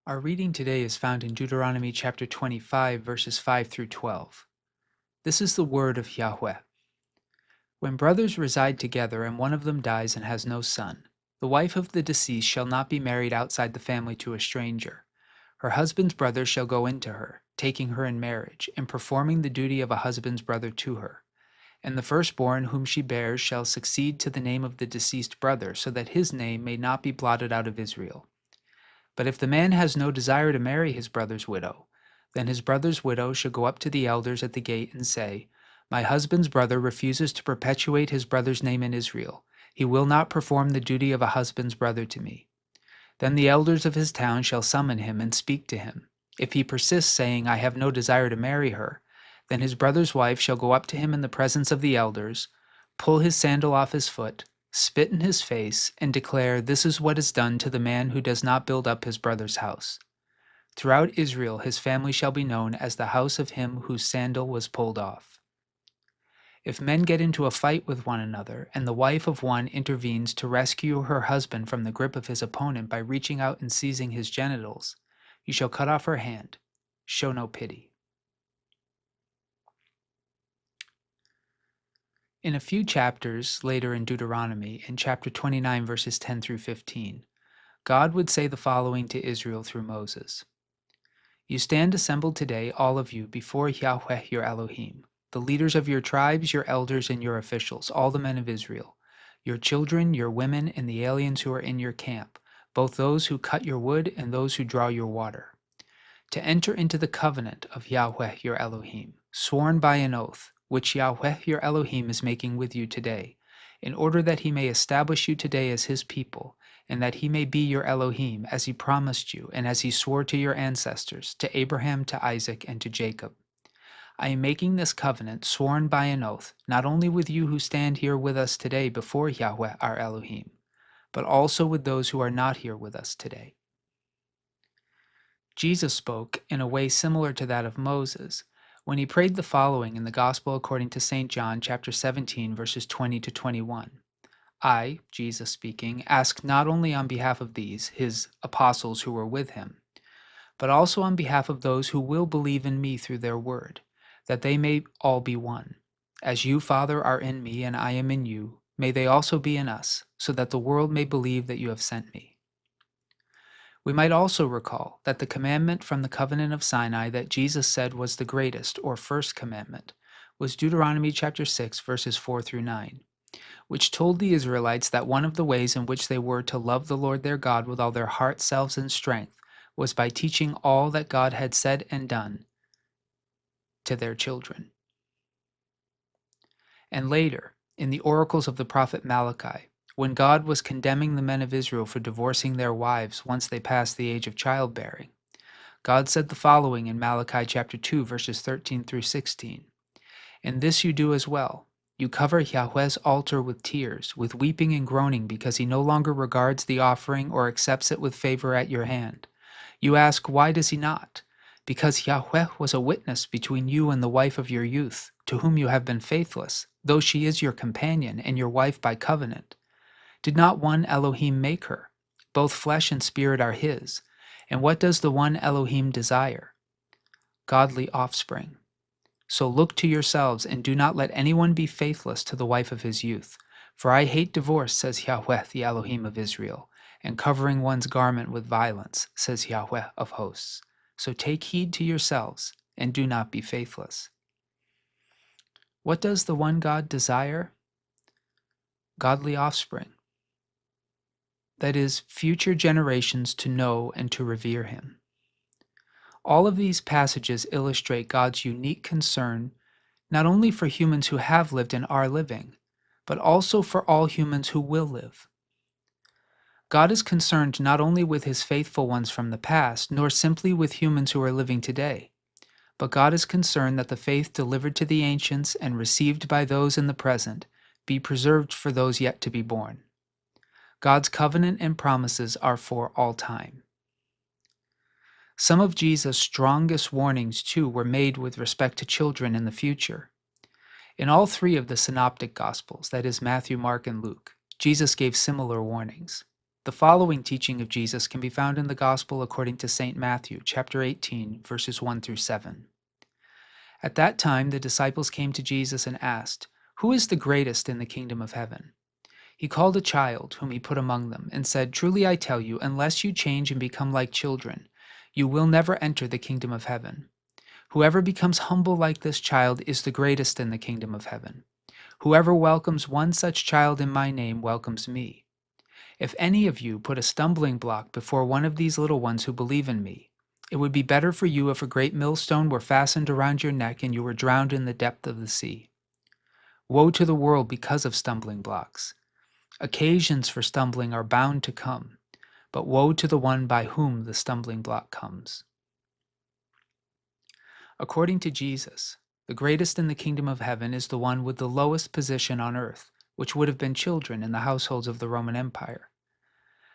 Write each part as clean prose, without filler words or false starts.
Our reading today is found in Deuteronomy chapter 25, verses 5 through 12. This is the word of Yahweh. When brothers reside together and one of them dies and has no son, the wife of the deceased shall not be married outside the family to a stranger. Her husband's brother shall go into her, taking her in marriage, and performing the duty of a husband's brother to her. And the firstborn whom she bears shall succeed to the name of the deceased brother, so that his name may not be blotted out of Israel. But if the man has no desire to marry his brother's widow, then his brother's widow shall go up to the elders at the gate and say, My husband's brother refuses to perpetuate his brother's name in Israel. He will not perform the duty of a husband's brother to me. Then the elders of his town shall summon him and speak to him. If he persists, saying, I have no desire to marry her, then his brother's wife shall go up to him in the presence of the elders, pull his sandal off his foot, spit in his face, and declare, This is what is done to the man who does not build up his brother's house. Throughout Israel his family shall be known as the house of him whose sandal was pulled off. If men get into a fight with one another, and the wife of one intervenes to rescue her husband from the grip of his opponent by reaching out and seizing his genitals, you shall cut off her hand. Show no pity. In a few chapters later in Deuteronomy, in chapter 29, verses 10 through 15, God would say the following to Israel through Moses. You stand assembled today, all of you, before Yahweh your Elohim, the leaders of your tribes, your elders, and your officials, all the men of Israel, your children, your women, and the aliens who are in your camp, both those who cut your wood and those who draw your water, to enter into the covenant of Yahweh your Elohim, sworn by an oath, which Yahweh your Elohim is making with you today, in order that he may establish you today as his people, and that he may be your Elohim, as he promised you, and as he swore to your ancestors, to Abraham, to Isaac, and to Jacob. I am making this covenant, sworn by an oath, not only with you who stand here with us today before Yahweh our Elohim, but also with those who are not here with us today. Jesus spoke in a way similar to that of Moses when he prayed the following in the Gospel according to St. John chapter 17, verses 20 to 21. I, Jesus speaking, ask not only on behalf of these, his apostles who were with him, but also on behalf of those who will believe in me through their word, that they may all be one. As you, Father, are in me and I am in you, may they also be in us, so that the world may believe that you have sent me. We might also recall that the commandment from the covenant of Sinai that Jesus said was the greatest, or first commandment, was Deuteronomy chapter 6, verses 4 through 9, which told the Israelites that one of the ways in which they were to love the Lord their God with all their heart, selves, and strength was by teaching all that God had said and done to their children. And later, in the oracles of the prophet Malachi, when God was condemning the men of Israel for divorcing their wives once they passed the age of childbearing, God said the following in Malachi chapter 2, verses 13 through 16. And this you do as well. You cover Yahweh's altar with tears, with weeping and groaning, because he no longer regards the offering or accepts it with favor at your hand. You ask, why does he not? Because Yahweh was a witness between you and the wife of your youth, to whom you have been faithless, though she is your companion and your wife by covenant. Did not one Elohim make her? Both flesh and spirit are his. And what does the one Elohim desire? Godly offspring. So look to yourselves, and do not let anyone be faithless to the wife of his youth. For I hate divorce, says Yahweh, the Elohim of Israel, and covering one's garment with violence, says Yahweh of hosts. So take heed to yourselves, and do not be faithless. What does the one God desire? Godly offspring. That is, future generations to know and to revere him. All of these passages illustrate God's unique concern not only for humans who have lived and are living, but also for all humans who will live. God is concerned not only with his faithful ones from the past, nor simply with humans who are living today, but God is concerned that the faith delivered to the ancients and received by those in the present be preserved for those yet to be born. God's covenant and promises are for all time. Some of Jesus' strongest warnings, too, were made with respect to children in the future. In all three of the synoptic Gospels, that is, Matthew, Mark, and Luke, Jesus gave similar warnings. The following teaching of Jesus can be found in the Gospel according to St. Matthew, chapter 18, verses 1 through 7. At that time, the disciples came to Jesus and asked, "Who is the greatest in the kingdom of heaven?" He called a child, whom he put among them, and said, "Truly I tell you, unless you change and become like children, you will never enter the kingdom of heaven. Whoever becomes humble like this child is the greatest in the kingdom of heaven. Whoever welcomes one such child in my name welcomes me. If any of you put a stumbling block before one of these little ones who believe in me, it would be better for you if a great millstone were fastened around your neck and you were drowned in the depth of the sea. Woe to the world because of stumbling blocks. Occasions for stumbling are bound to come, but woe to the one by whom the stumbling block comes." According to Jesus, the greatest in the kingdom of heaven is the one with the lowest position on earth, which would have been children in the households of the Roman Empire.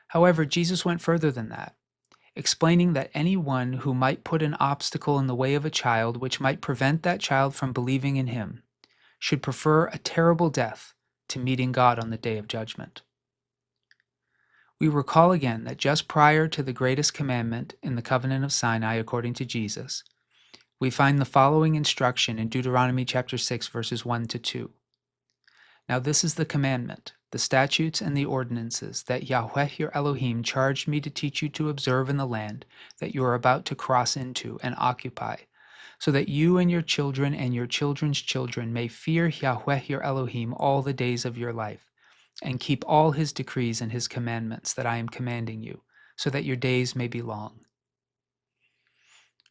However, Jesus went further than that, explaining that anyone who might put an obstacle in the way of a child which might prevent that child from believing in him should prefer a terrible death to meeting God on the day of judgment. We recall again that just prior to the greatest commandment in the covenant of Sinai according to Jesus, we find the following instruction in Deuteronomy chapter 6 verses 1 to 2. "Now this is the commandment, the statutes and the ordinances that Yahweh your Elohim charged me to teach you to observe in the land that you are about to cross into and occupy, so that you and your children and your children's children may fear Yahweh your Elohim all the days of your life, and keep all his decrees and his commandments that I am commanding you, so that your days may be long."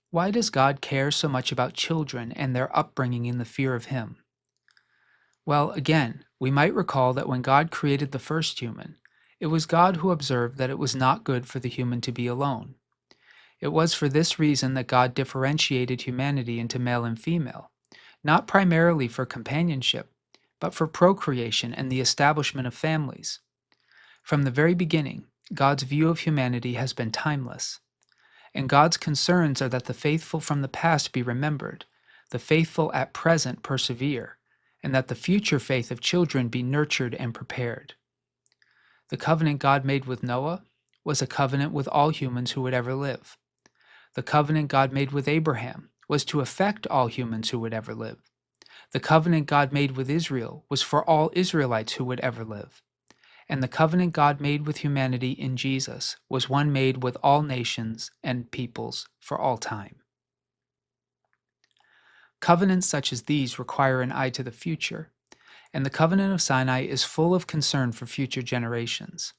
Why does God care so much about children and their upbringing in the fear of him? Well, again, we might recall that when God created the first human, it was God who observed that it was not good for the human to be alone. It was for this reason that God differentiated humanity into male and female, not primarily for companionship, but for procreation and the establishment of families. From the very beginning, God's view of humanity has been timeless, and God's concerns are that the faithful from the past be remembered, the faithful at present persevere, and that the future faith of children be nurtured and prepared. The covenant God made with Noah was a covenant with all humans who would ever live. The covenant God made with Abraham was to affect all humans who would ever live. The covenant God made with Israel was for all Israelites who would ever live. And the covenant God made with humanity in Jesus was one made with all nations and peoples for all time. Covenants such as these require an eye to the future, and the covenant of Sinai is full of concern for future generations.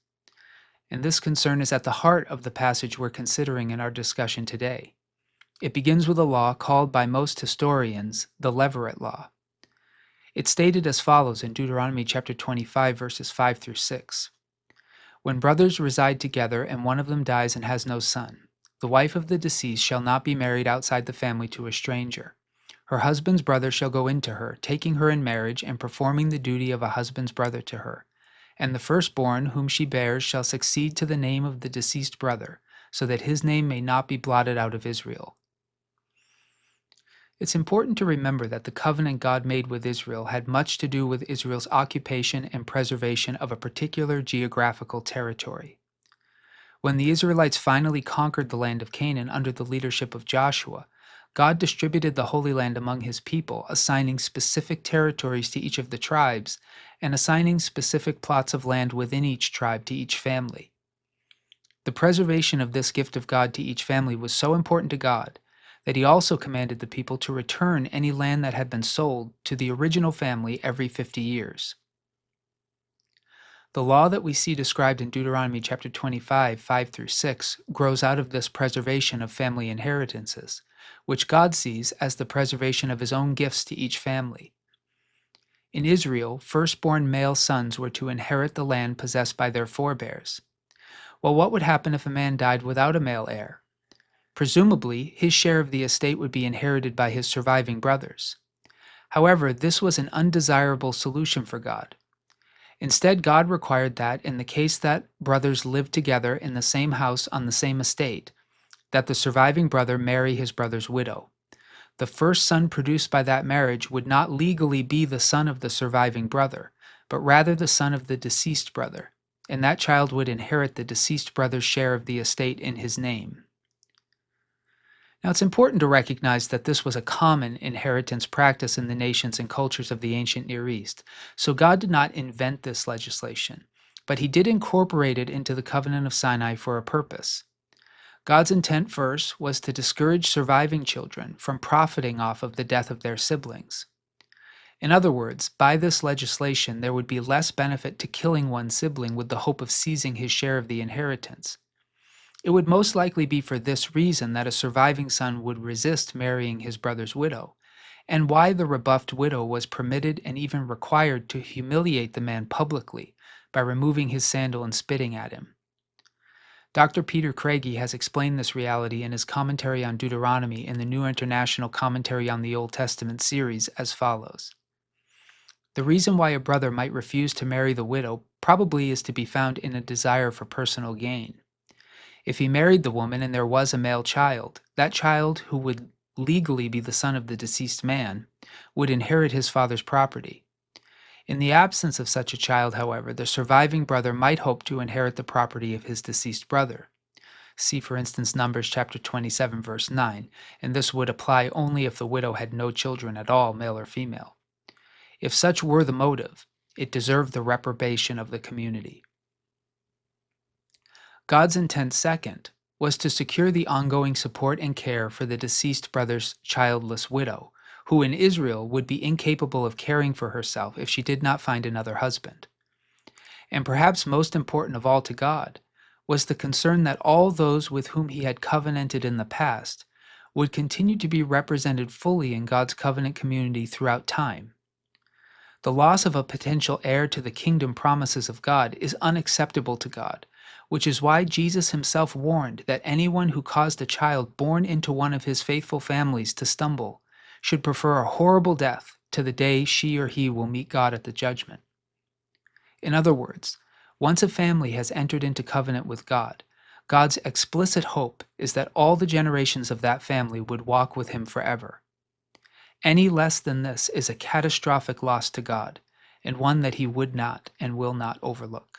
And this concern is at the heart of the passage we're considering in our discussion today. It begins with a law called by most historians the Levirate Law. It's stated as follows in Deuteronomy chapter 25, verses 5 through 6. "When brothers reside together and one of them dies and has no son, the wife of the deceased shall not be married outside the family to a stranger. Her husband's brother shall go into her, taking her in marriage and performing the duty of a husband's brother to her. And the firstborn whom she bears shall succeed to the name of the deceased brother, so that his name may not be blotted out of Israel." It's important to remember that the covenant God made with Israel had much to do with Israel's occupation and preservation of a particular geographical territory. When the Israelites finally conquered the land of Canaan under the leadership of Joshua, God distributed the Holy Land among his people, assigning specific territories to each of the tribes and assigning specific plots of land within each tribe to each family. The preservation of this gift of God to each family was so important to God that he also commanded the people to return any land that had been sold to the original family every 50 years. The law that we see described in Deuteronomy chapter 25, 5 through 6, grows out of this preservation of family inheritances, which God sees as the preservation of his own gifts to each family. In Israel, firstborn male sons were to inherit the land possessed by their forebears. Well, what would happen if a man died without a male heir? Presumably, his share of the estate would be inherited by his surviving brothers. However, this was an undesirable solution for God. Instead, God required that, in the case that brothers lived together in the same house on the same estate, that the surviving brother marry his brother's widow. The first son produced by that marriage would not legally be the son of the surviving brother, but rather the son of the deceased brother. and that child would inherit the deceased brother's share of the estate in his name. Now, it's important to recognize that this was a common inheritance practice in the nations and cultures of the ancient Near East, so God did not invent this legislation, but He did incorporate it into the covenant of Sinai for a purpose. God's intent first was to discourage surviving children from profiting off of the death of their siblings. In other words, by this legislation, there would be less benefit to killing one sibling with the hope of seizing his share of the inheritance. It would most likely be for this reason that a surviving son would resist marrying his brother's widow, and why the rebuffed widow was permitted and even required to humiliate the man publicly by removing his sandal and spitting at him. Dr. Peter Craigie has explained this reality in his commentary on Deuteronomy in the New International Commentary on the Old Testament series as follows. The reason why a brother might refuse to marry the widow probably is to be found in a desire for personal gain. If he married the woman and there was a male child, that child, who would legally be the son of the deceased man, would inherit his father's property. In the absence of such a child, however, the surviving brother might hope to inherit the property of his deceased brother. See, for instance, Numbers chapter 27, verse 9, and this would apply only if the widow had no children at all, male or female. If such were the motive, it deserved the reprobation of the community. God's intent, second, was to secure the ongoing support and care for the deceased brother's childless widow, who in Israel would be incapable of caring for herself if she did not find another husband. And perhaps most important of all to God was the concern that all those with whom He had covenanted in the past would continue to be represented fully in God's covenant community throughout time. The loss of a potential heir to the kingdom promises of God is unacceptable to God, which is why Jesus Himself warned that anyone who caused a child born into one of His faithful families to stumble should prefer a horrible death to the day she or he will meet God at the judgment. In other words, once a family has entered into covenant with God, God's explicit hope is that all the generations of that family would walk with Him forever. Any less than this is a catastrophic loss to God, and one that He would not and will not overlook.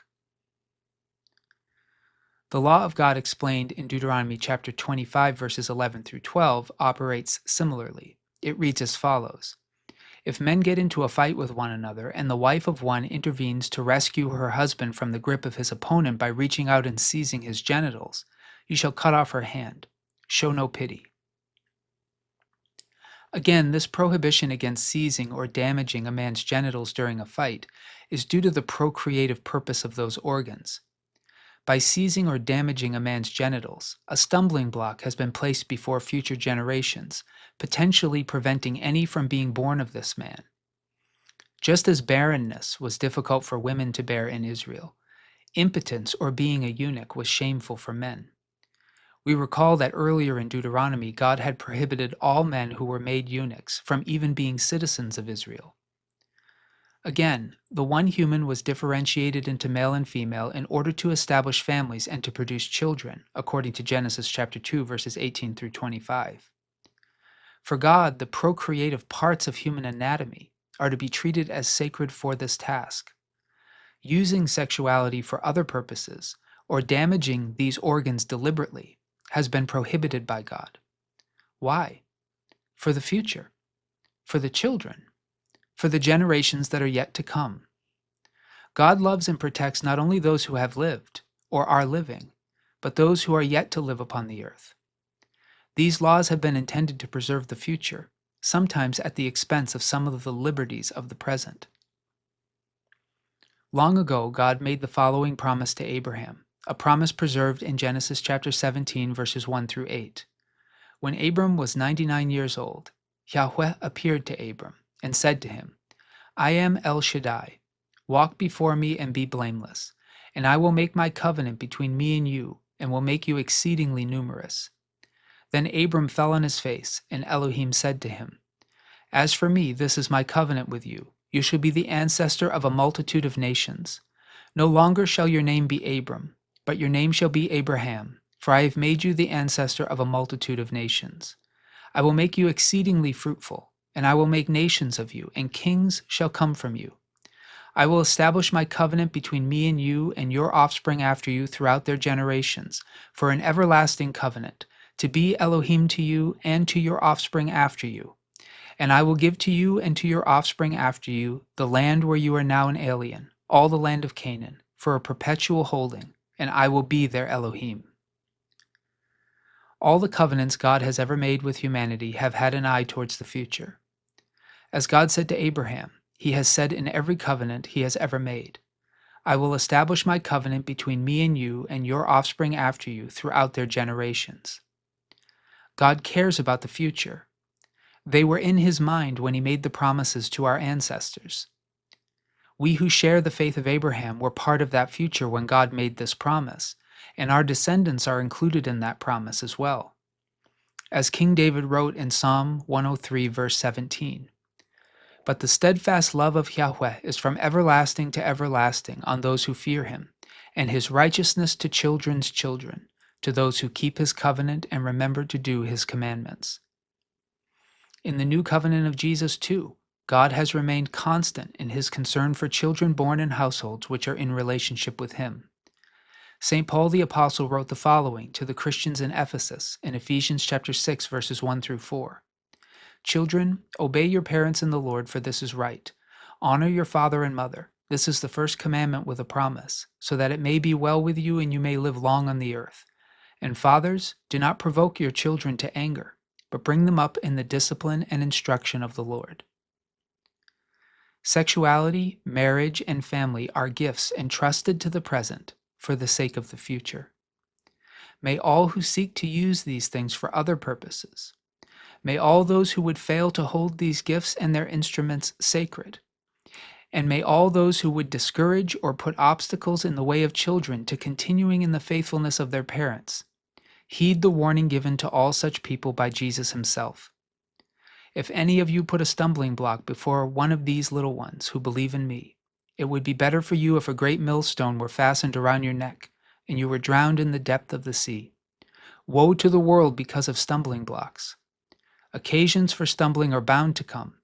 The law of God explained in Deuteronomy chapter 25, verses 11 through 12 operates similarly. It reads as follows: If men get into a fight with one another, and the wife of one intervenes to rescue her husband from the grip of his opponent by reaching out and seizing his genitals, you shall cut off her hand. Show no pity. Again, this prohibition against seizing or damaging a man's genitals during a fight is due to the procreative purpose of those organs. By seizing or damaging a man's genitals, a stumbling block has been placed before future generations, potentially preventing any from being born of this man. Just as barrenness was difficult for women to bear in Israel, impotence or being a eunuch was shameful for men. We recall that earlier in Deuteronomy, God had prohibited all men who were made eunuchs from even being citizens of Israel. Again, the one human was differentiated into male and female in order to establish families and to produce children, according to Genesis chapter 2, verses 18 through 25. For God, the procreative parts of human anatomy are to be treated as sacred for this task. Using sexuality for other purposes, or damaging these organs deliberately, has been prohibited by God. Why? For the future, for the children, for the generations that are yet to come. God loves and protects not only those who have lived or are living, but those who are yet to live upon the earth. These laws have been intended to preserve the future, sometimes at the expense of some of the liberties of the present. Long ago, God made the following promise to Abraham, a promise preserved in Genesis chapter 17, verses 1 through 8. When Abram was 99 years old, Yahweh appeared to Abram and said to him, I am El Shaddai. Walk before me and be blameless, and I will make my covenant between me and you, and will make you exceedingly numerous. Then Abram fell on his face, and Elohim said to him, As for me, this is my covenant with you. You shall be the ancestor of a multitude of nations. No longer shall your name be Abram, but your name shall be Abraham, for I have made you the ancestor of a multitude of nations. I will make you exceedingly fruitful, and I will make nations of you, and kings shall come from you. I will establish my covenant between me and you and your offspring after you throughout their generations, for an everlasting covenant, to be Elohim to you and to your offspring after you. And I will give to you and to your offspring after you the land where you are now an alien, all the land of Canaan, for a perpetual holding, and I will be their Elohim. All the covenants God has ever made with humanity have had an eye towards the future. As God said to Abraham, He has said in every covenant He has ever made, I will establish my covenant between me and you and your offspring after you throughout their generations. God cares about the future. They were in His mind when He made the promises to our ancestors. We who share the faith of Abraham were part of that future when God made this promise, and our descendants are included in that promise as well. As King David wrote in Psalm 103, verse 17, But the steadfast love of Yahweh is from everlasting to everlasting on those who fear Him, and His righteousness to children's children, to those who keep His covenant and remember to do His commandments. In the new covenant of Jesus, too, God has remained constant in His concern for children born in households which are in relationship with Him. St. Paul the Apostle wrote the following to the Christians in Ephesus in Ephesians chapter 6, verses 1 through 4. Children, obey your parents in the Lord, for this is right. Honor your father and mother. This is the first commandment with a promise, so that it may be well with you and you may live long on the earth. And fathers, do not provoke your children to anger, but bring them up in the discipline and instruction of the Lord. Sexuality, marriage, and family are gifts entrusted to the present for the sake of the future. May all who seek to use these things for other purposes, may all those who would fail to hold these gifts and their instruments sacred, and may all those who would discourage or put obstacles in the way of children to continuing in the faithfulness of their parents, heed the warning given to all such people by Jesus Himself. If any of you put a stumbling block before one of these little ones who believe in me, it would be better for you if a great millstone were fastened around your neck and you were drowned in the depth of the sea. Woe to the world because of stumbling blocks. Occasions for stumbling are bound to come,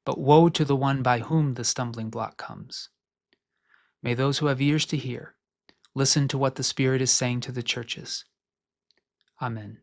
but woe to the one by whom the stumbling block comes. May those who have ears to hear listen to what the Spirit is saying to the churches. Amen.